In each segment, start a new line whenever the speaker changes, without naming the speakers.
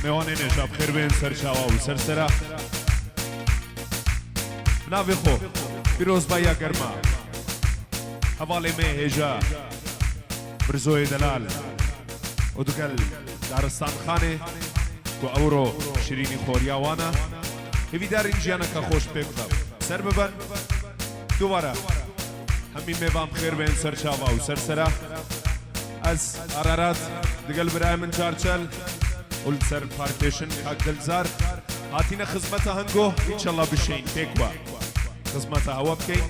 میوانه نشاب خیر بین سر شاوا و سر سرا ناوی خو بیروز بایا گرما حوالی می هجا برزوی دلال و دوگل دارستان خانه و اورو شیرینی خوریاوانا هیوی دار این جیانا که خوش بکنم سر ببن دوباره همین میوام خیر بین سر شاوا و سر سرا از عرارات دقل برای من چارچل ول سر پارتیشن کاک دلزار هاتینا خدمت هنگو انشالله بشین تکوا خدمت هوا بکین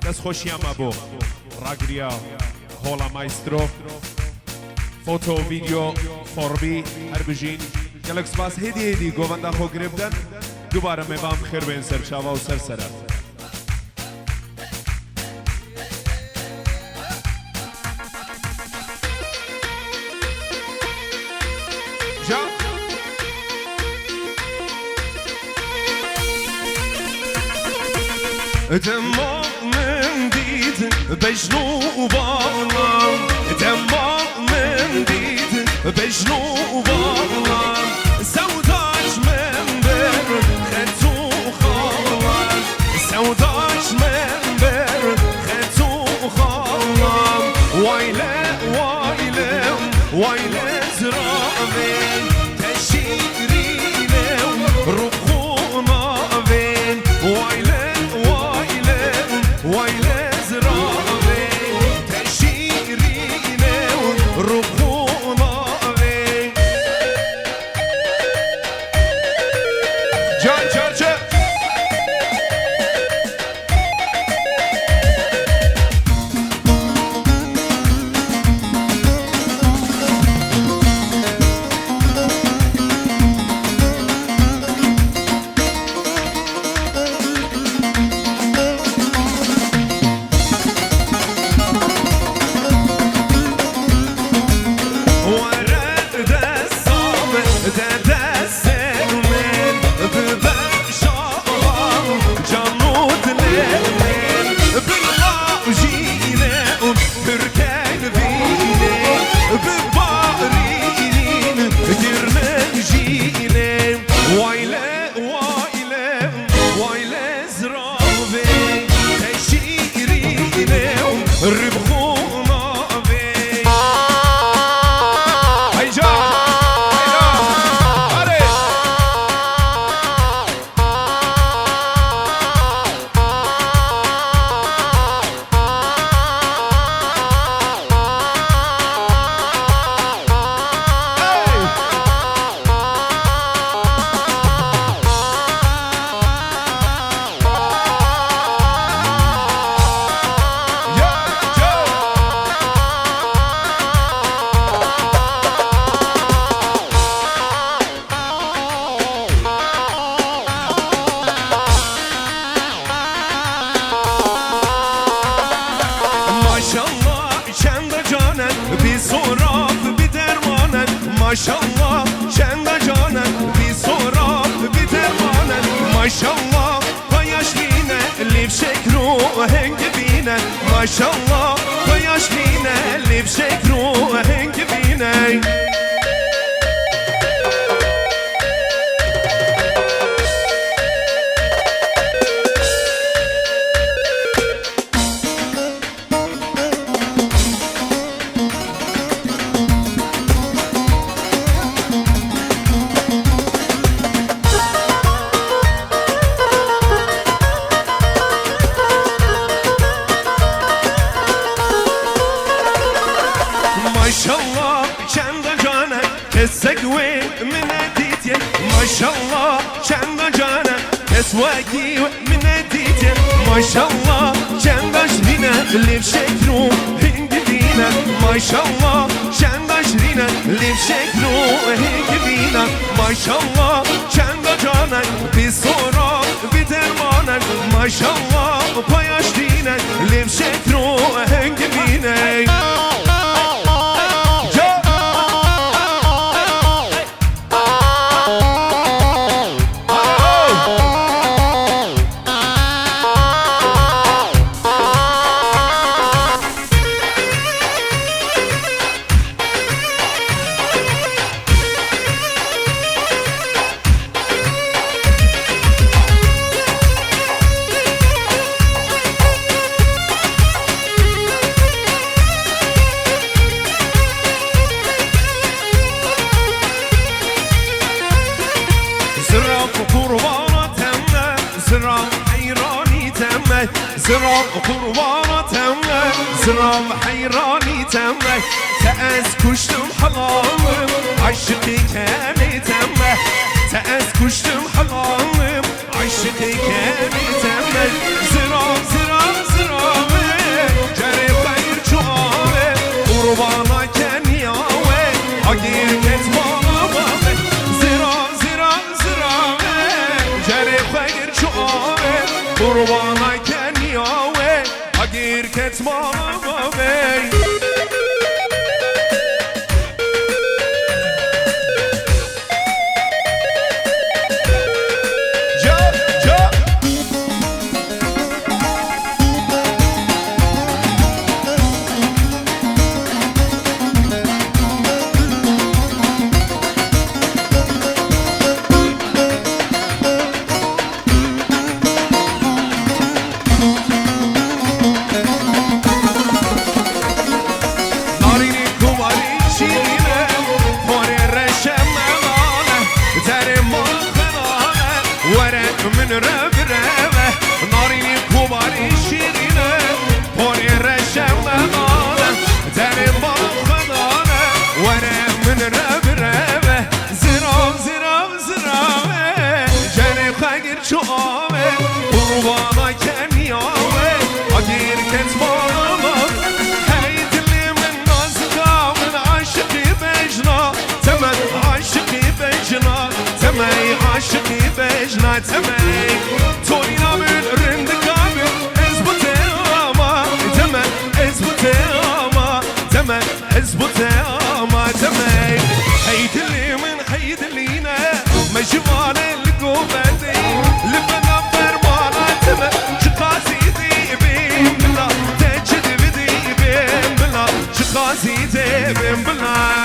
دست خوشی اما بو راگریا هولا مایسترو فوتو ویدیو فوربی هر بجین گلک سپاس هدی گووندا خو گرفتن دوباره میوام خیر بین سر شاوا و سر سرا
تمام دید بجنو بالام تمام دید بجنو بالام سوداش من بر خطو خالم سوداش من بر خطو خالم وایله وایله وایله زرابین تشیرینم رو خوناوین وایله وایله زرابه تشیرینه رو خوناوه جان چرچه Maşallah çende canen bir soraf bir dermanen Maşallah payaşline livşek ruhen gibine Maşallah payaşline livşek ruhen gibine Maşallah çende canen kessekwe min editye Maşallah çende canen kesweki min editye Maşallah çende şrine livşek ruhin gibine Maşallah çende şrine livşek ruhin gibine Maşallah çende canen bir sorak bir dermanen Maşallah payaşrine livşek ruhin gibine زرام قربانا تمه زرام حيراني تمه تأس كشتم حلالم عشقي كاني تمه تأس كشتم حلالم عشقي كاني تمه زرام زرام زرام جري خير جوامه قربانا كاني آوه عقير كتبانا بابه زرام زرام زرام جري خير جوامه قربانا كاني آوه عقير كتبانا بابه من رب ربه نارینی کوباری شیرینه پاری رشم مغانه در ما خدانه وره من رب ربه زرام زرام زرامه جنه خگیر چوامه قربانا کنیامه اگیر کتبانه هی دلی من نازگا من عاشقی بجنا تمن عاشقی بجنا تمن عاشقی بجنا تمن توینا من رندگامه ازبوته آما تمن ازبوته آما تمن ازبوته آما تمن هيدلي من هيدلينا مجمال القوبتي لبنا فرمانا تمن شقاسي دي بين بلا تجد بدي بين بلا شقاسي دي بين بلا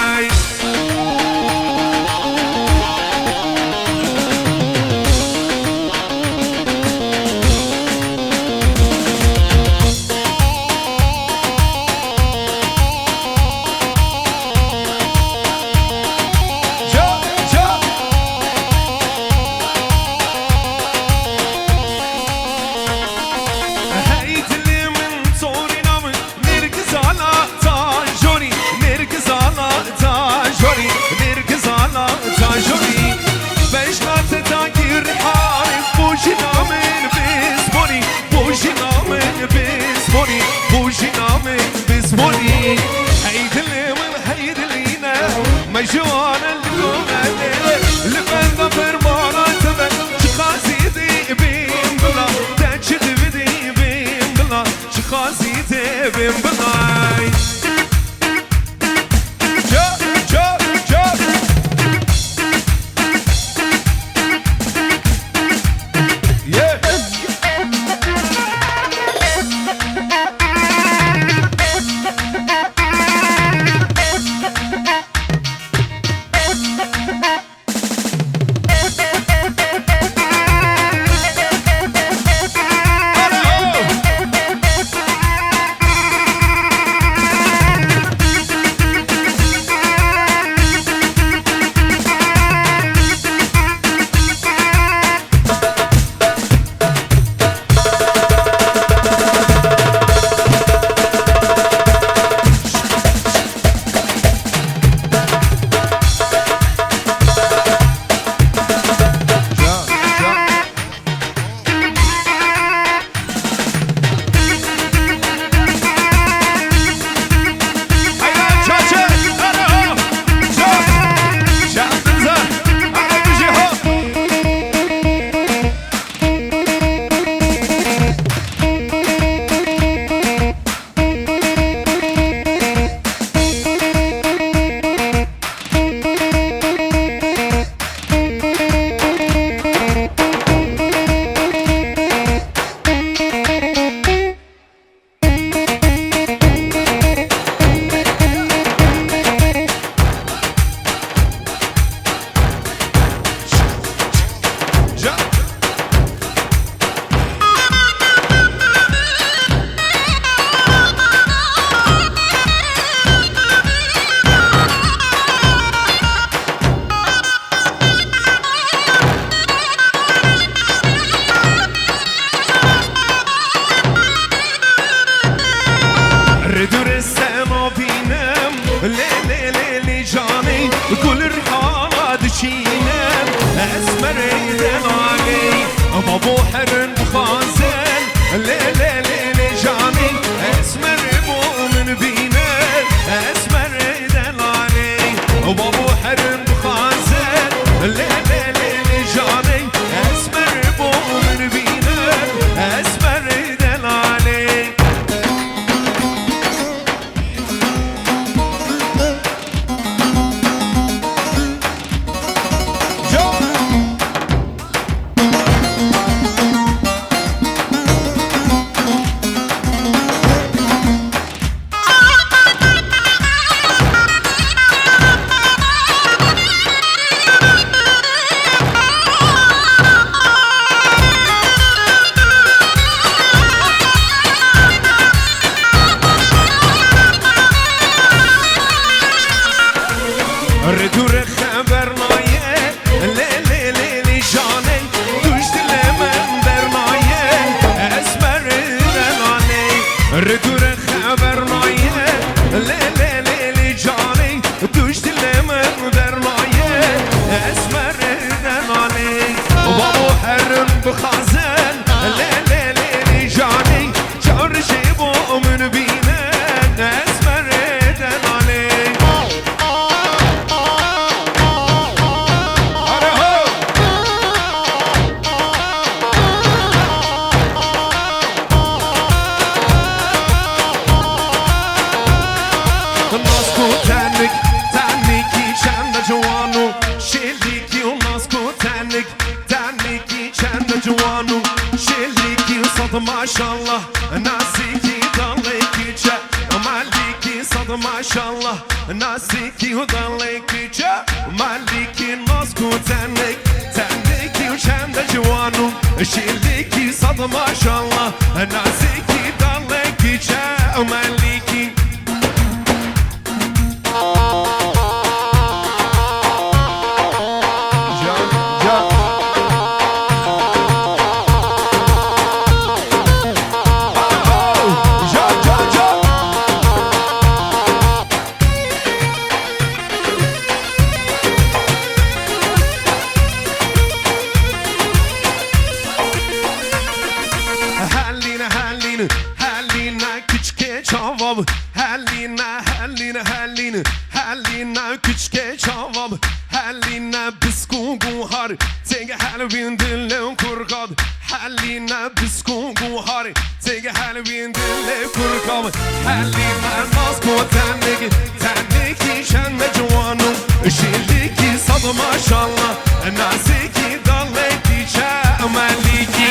مجوان القومة لبنا فرمانا تمن شخاصي دي بين بلا تجد بدي بين بلا شخاصي دي بين بلا وابو حرن خازن لي لي لي لي جاني اسمر بو من بينا اسمر دلالي وابو حرن خازن لي لي لي لي جاني اسمر بو من بينا اسمر دلالي ردور خبرنایه لی لی لی لی جانه دوشت لمن برنایه اسمر دلانه ردور خبرنایه لی لی لی لی جانه دوشت لمن برنایه اسمر دلانه بابو حرم بخازن لی لی لی لی جانه چارشی بو من بینه اسمر دلانه جوانو شلیکی و ناسکو تنکی چند جوانو شلیکی و صد ماشالله ناسیکی دلیکی چه ملیکی صد ماشالله ناسیکی و دلیکی چه ملیکی ناسکو تنکی و چند جوانو شلیکی صد ماشالله ناسیکی دلیکی چه ملیکی Hallina küçke çavam Hallina küçke çavam Hallina bisku guhar Tege halvin dille kurkad Hallina bisku guhar Tege halvin dille kurkad Hallina nasko tenneki şenme cuvanum Şilliki sadı maşallah Naziki dalleki çameliki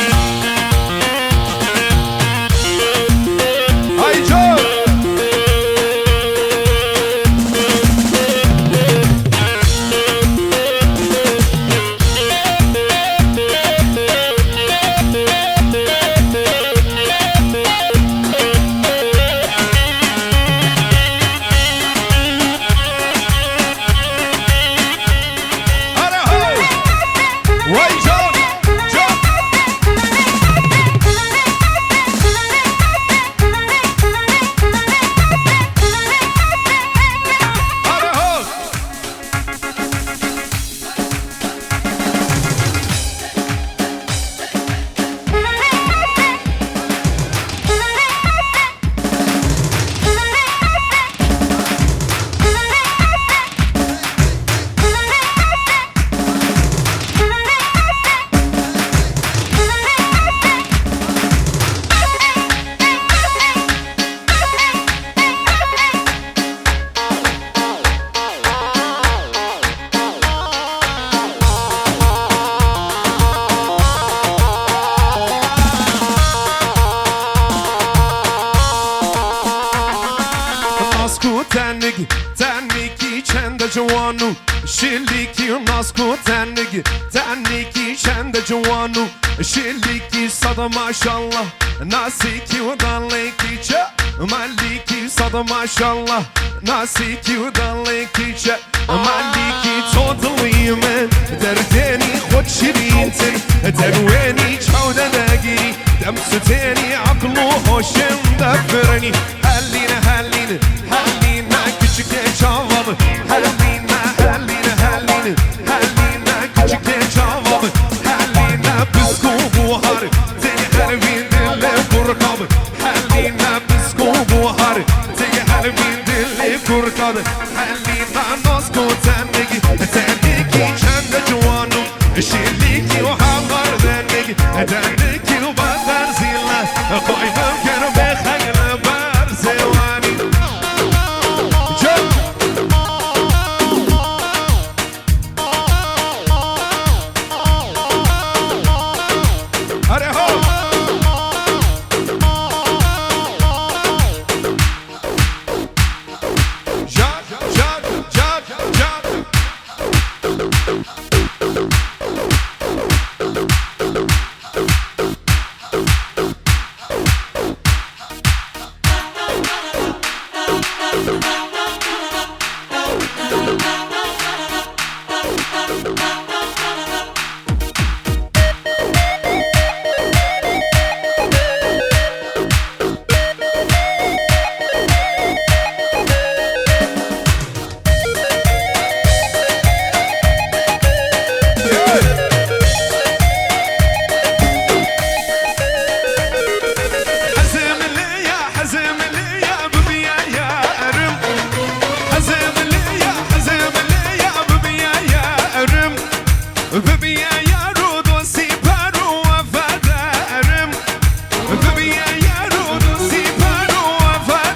Tenniki çende cevanu Şilliki nasku tenniki çende cevanu Şilliki sada maşallah Nasiki udalliki çe Maliki sada maşallah Nasiki udalliki çe Maliki todlıyım Derdeni خود شرينتن درويني جودة ناقري دمستيني عقله هوشم دفرني هلينا küçük çavam Hellina küçük çavam Hellina bisku bu ببین یارو دوستی پرو وفادارم ببین یارو دوستی پرو وفادارم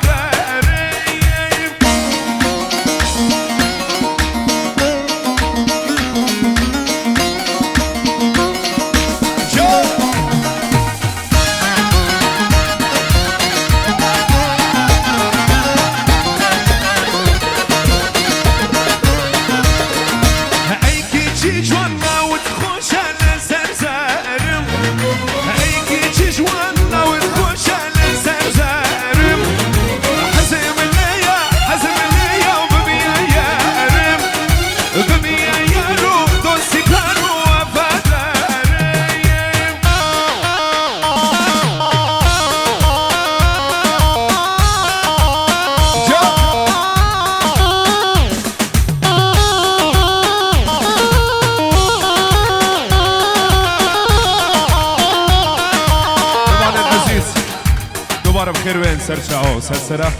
بخير وين سرچاو سرسرا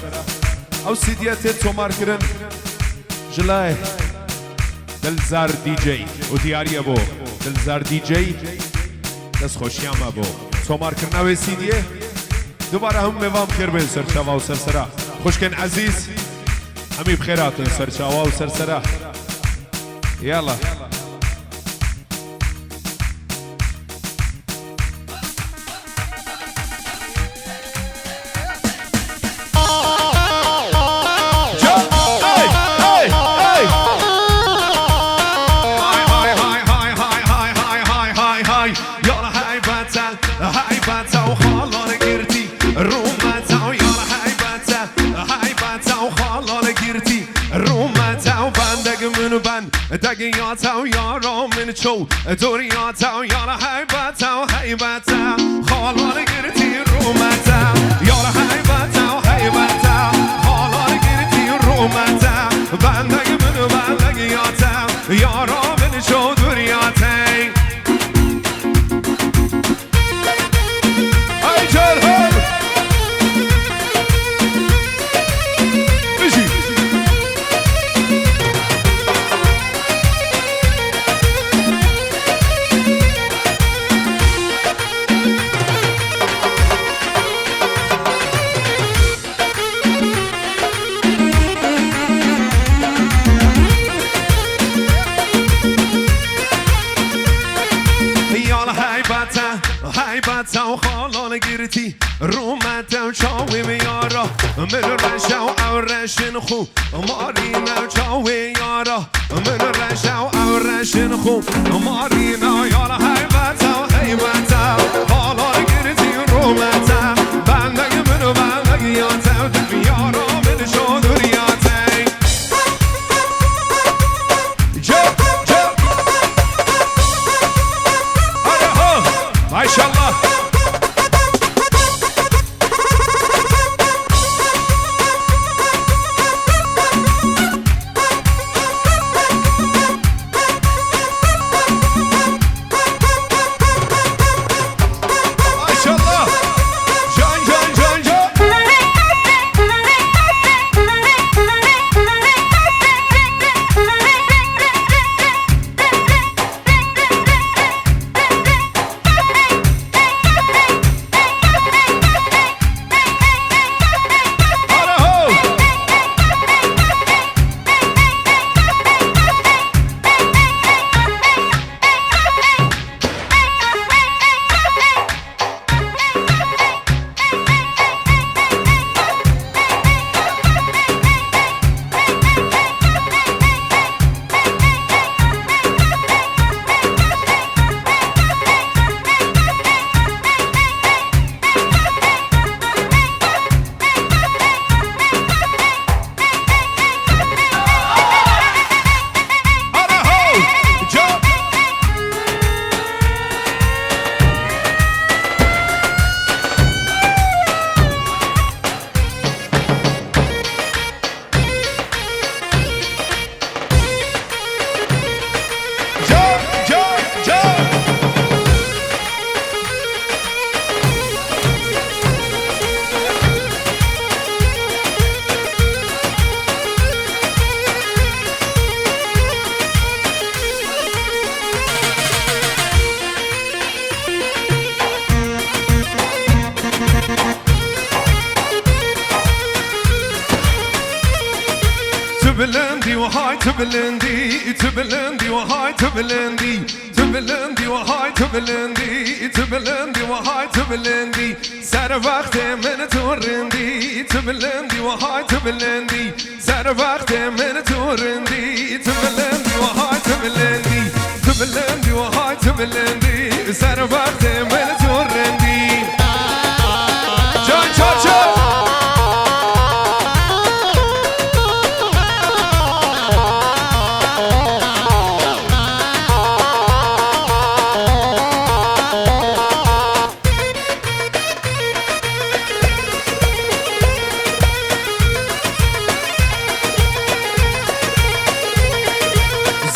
او سيديات تومار كرن جلاي دلزار دي جي ودياري ابو دلزار دي جي دس خوشيام ابو تومار كرناوي سيديه دوباره هم ميوام خير وين سرچاو سرسرا خوشكن عزيز همي بخيرات سرچاو سرسرا يلا
دقیقاتا و یارا من چو دوریاتا و یارا حیبتا و حیبتا خالان گرتی رومتا یارا حیبتا و حیبتا خالان گرتی رومتا بندگ منو بندگیاتا یارا من چو دوریاتا ای جل حیبتا و خالان گرتی رومتا و چاوی میارا من رشا و رشن خو مارینا چاوی یارا من رشا و رشن خو مارینا یارا حیبتا و حیبتا خالان گرتی رومتا بندگ منو بندگیاتا و دل یارا من شدوریاتا ماشاءالله تبلندي تبلندي وهاي تبلندي تبلندي وهاي تبلندي تبلندي وهاي تبلندي سر وقت من تورندي تبلندي وهاي تبلندي سر وقت من تورندي تبلندي وهاي تبلندي تبلندي وهاي تبلندي سر وقت من تورندي جان جان جان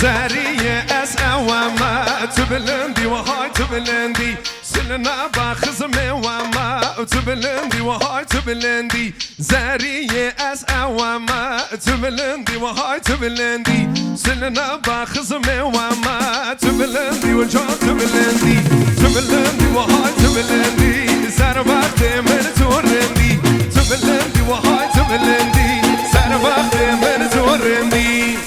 زارية أسأوما تبلندي وهاي تبلندي سلنا باخزمي وما تبلندي وهاي تبلندي زارية أسأوما تبلندي وهاي تبلندي سلنا باخزمي وما تبلندي والجان تبلندي تبلندي وهاي تبلندي سار وقتي من تورندي تبلندي وهاي تبلندي سار وقتي من تورندي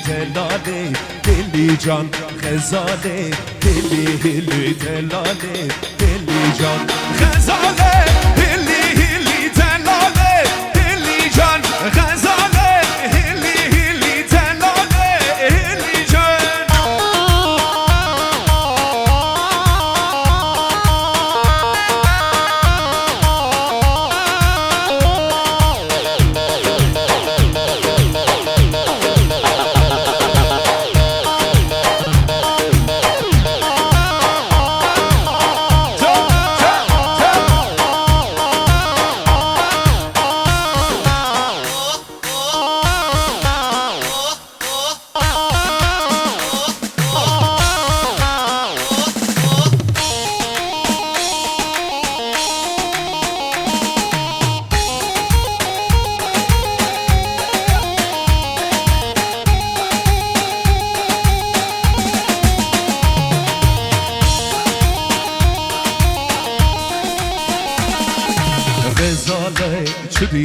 تلاله دلی جان غزاله دلی هلی تلاله دلی جان غزاله دلی هلی تلاله دلی جان غزاله هلی هلی تلاله هلی جان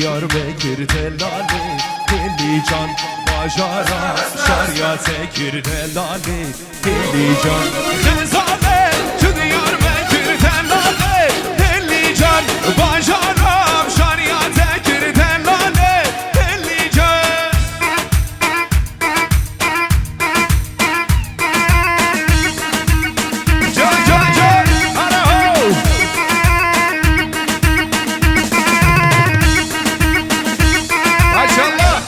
Diyarbakır delali Deli can bajara Şarya tekir delali Deli can Gezale Şu Diyarbakır delali Deli can bajara Şarya tekir delali Deli can Can can can Alo Maşallah.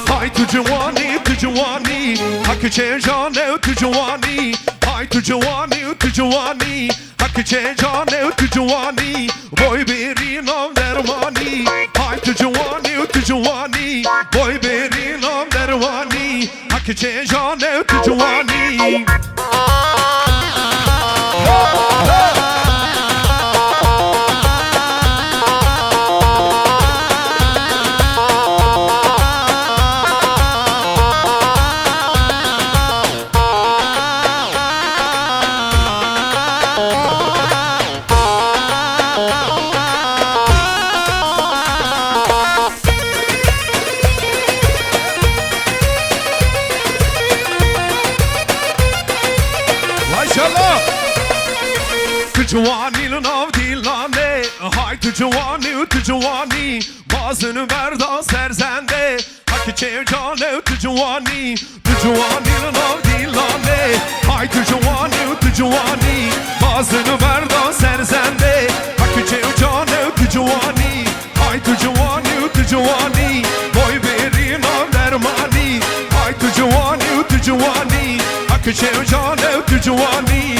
Hay tu jawani hak che jane tu jawani hay tu jawani hak che jane tu jawani boy beri nam dermani hay tu jawani boy beri nam dermani hak che jane tu jawani Jawani nav dilane hay tu jawani bazını verda serzende hak çevcane tu jawani nav dilane hay tu jawani bazını verda serzende hak çevcane tu jawani hay tu jawani boy beri nav dermani hay tu jawani hak çevcane tu jawani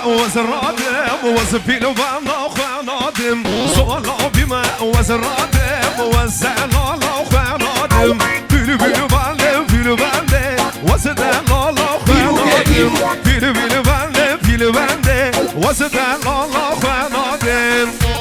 وزرادم وزفيل وبانا وخانادم صولا بما وزرادم وزعلالا وخانادم فيلو فيلو بالي فيلو بالي وزدلالا وخانادم فيلو فيلو بالي فيلو بالي وزدلالا وخانادم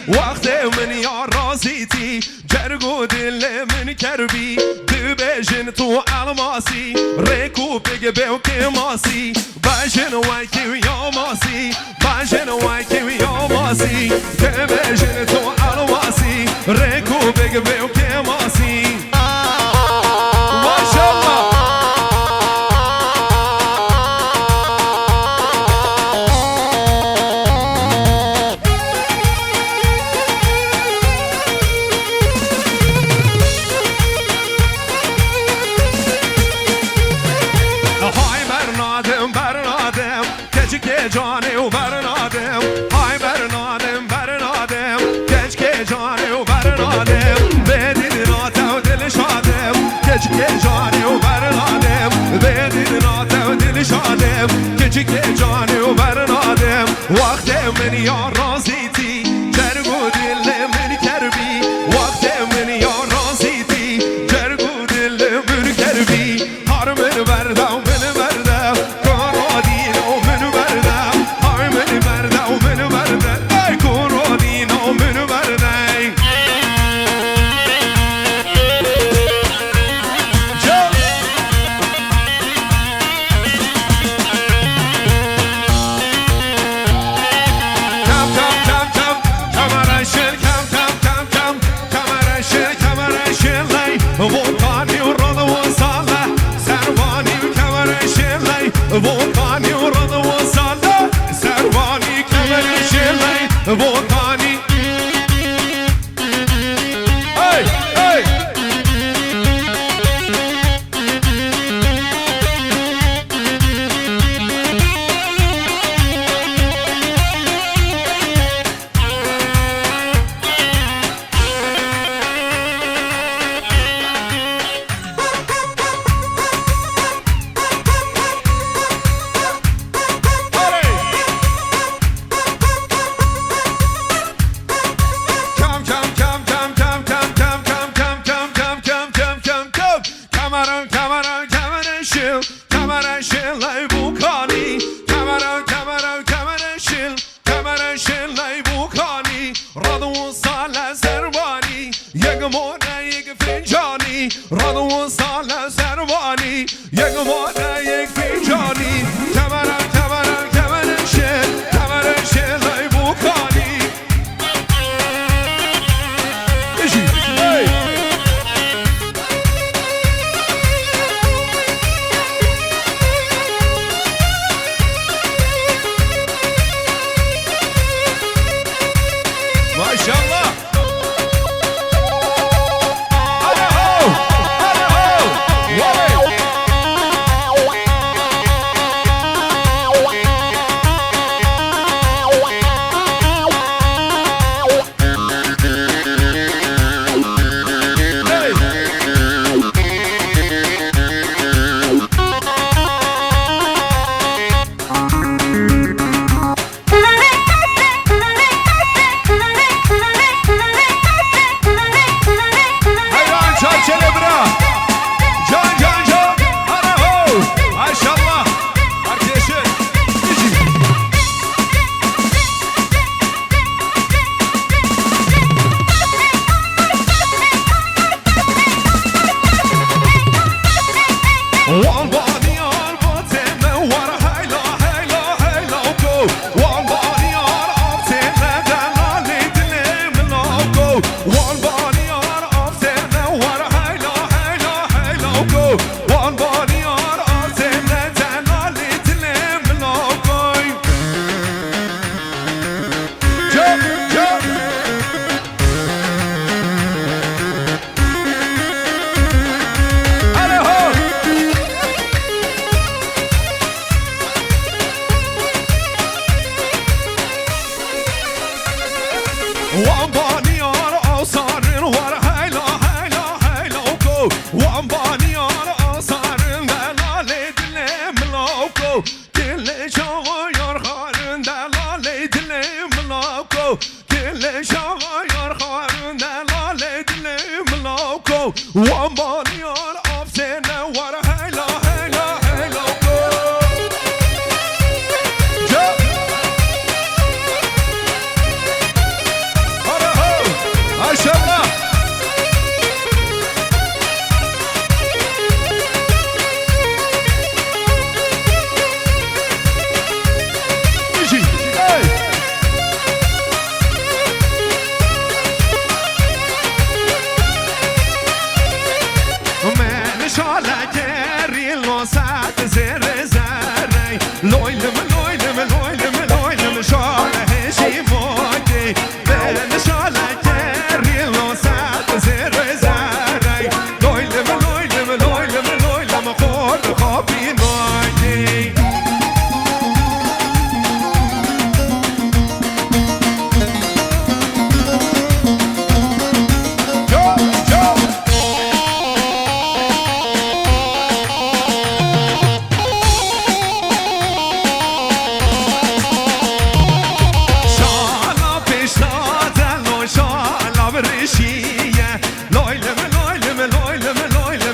وقت من یا رازیتی جرگو دل من کربی دو بجن تو الماسی ریکو بگه بیو که ماسی بجن وای که یا ماسی بجن وای که یا ماسی دو بجن تو الماسی ریکو بگه بیو که ماسی ماشالله جانه و برنادم های برنادم برنادم کچ که جانه و برنادم بدید ناتا و دل شادم کچ که جانه و برنادم بدید ناتا و دل شادم کچ که جانه و برنادم وقت من یا رازیتی جرگو دل من کربی وقت من یا رازیتی جرگو دل من کربی هر من بردم من بردم کارادین و من بردم وطني ورضا وصالة سرواني كمل شلي وطني اي اي رضو صالة سرواني يقمونا يكفي جاني كمرا كمرا كمرا شيل كمرا شيل يبوكاني اجي اي ما شاء الله go one body on off ten now what a hello go one body on off ten and a little loco jump one body on all sudden what a hello go one body on all sudden that la le loco dille şavayar halinde la le loco dille şavayar halinde la le loco one body on off ten what a hello go maşallah hey من شاله گری لوسات زر زری لویلم شاله هشی موگی من شاله گری لوسات زر زری لویلم خورد خوابی موگی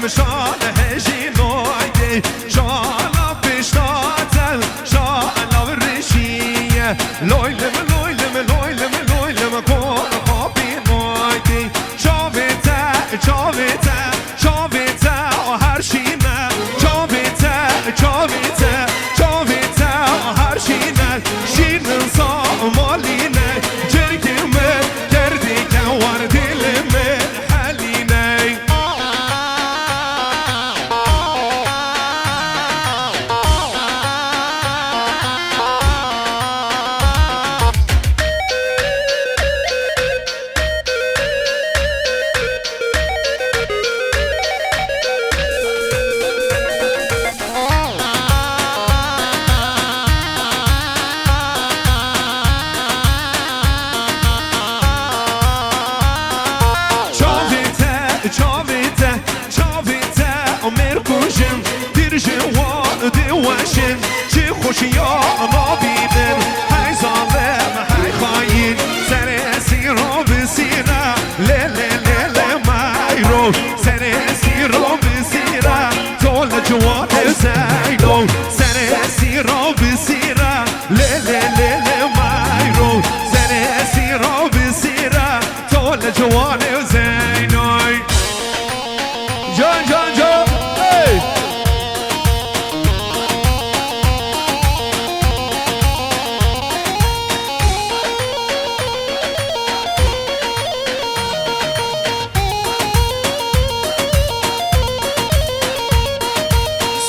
شاله هجی نوگی شاله پیشتاتل شاله ورشیه لویلم کن خوابی نوگی چاویته هر شینه چاویته هر شینه شینن سامالینه جرگیمه گردی که وار دلمه حلینه چاویته مرکوشم دیر جوان دیوشن چی خوشی نابیدن های ظالم های خاین سر سیرو بسیره لی مایرو سر سیرو بسیره تول جوان زینو سر سیرو بسیره لی مایرو سر سیرو بسیره تول جوان زینو جان hey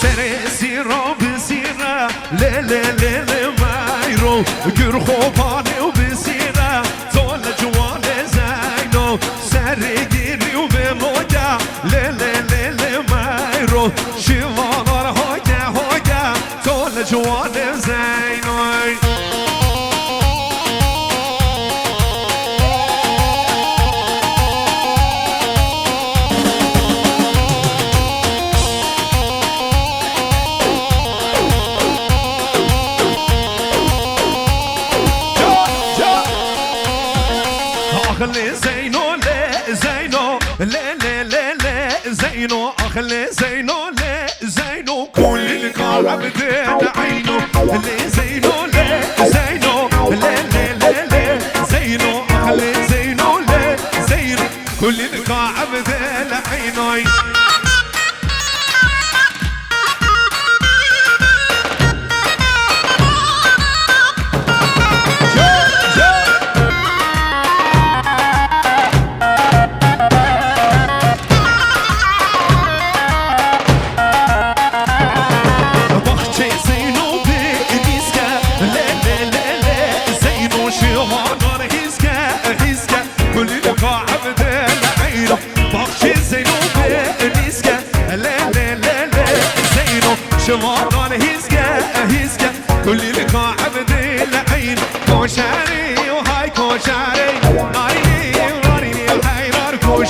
سر بسیره لی مایرو گر خوبانه و بسیره تول جوان زینو سر گیری و بموده لی مایرو شیوانار هاگه تول جوان زینو زينو أخلي زينو كل الكعب بدأ عينو اللي زينو زينو أخلي زينو كل الكعب بدأ عينو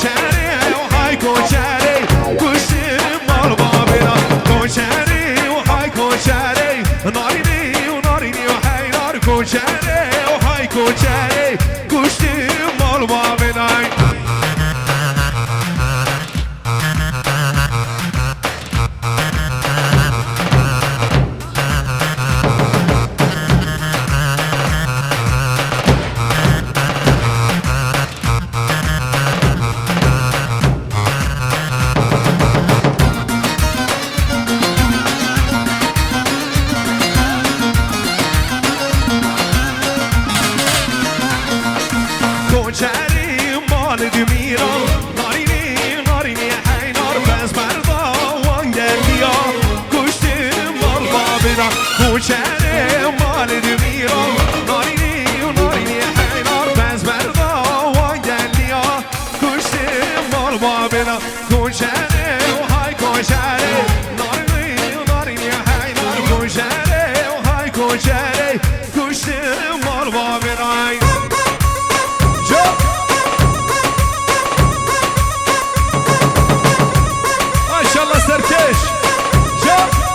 کوچری و های کوچری کشتی مال بابینا کوچری و های کوچری نارینی و نارینی و حیرار کوچری و های کوچری کشتی مال بابینا کوچری مال دمیران نارینی نارینی حینار بز بردا وانگلیا کشتی مال بابینا کوچری مال دمیران نارینی نارینی حینار بز بردا وانگلیا کشتی مال بابینا کوچری و های کوچری نارینی نارینی حینار کوچری و های کوچری کشتی مال بابینا سرکش جا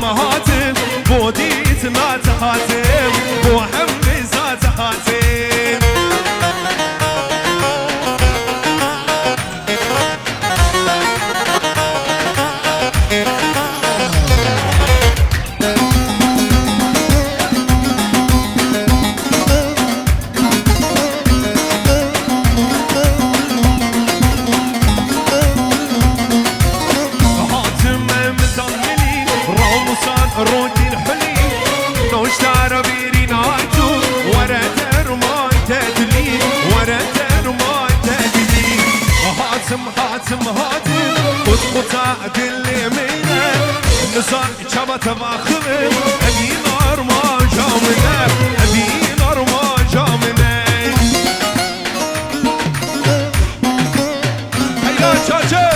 هاتم بوديت ما تهاتم وحمي زاد هاتم رودي الحلي لو اشترى بيري ناجو ورا ترماي تدلي ورا ترماي تدلي هاتم هاتم هاتم قطقطة كل يمينة نصار شبت باخذ أبي نار ما جامنا أبي نار ما جامنا هيا شاشر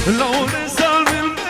لو نزل من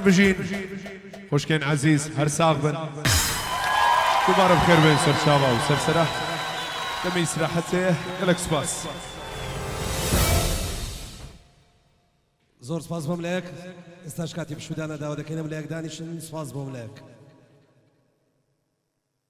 هر بجين خوش كان عزيز هر ساغبن دوباره بخير بين سر شابا وسر سرح دمي سراحته لك سباس
زور سپاس بۆم لەیەک ئێستاش کاتی پشودانە داوا دەکەینە لە یەکدانیشن سپاس بۆم لەیەک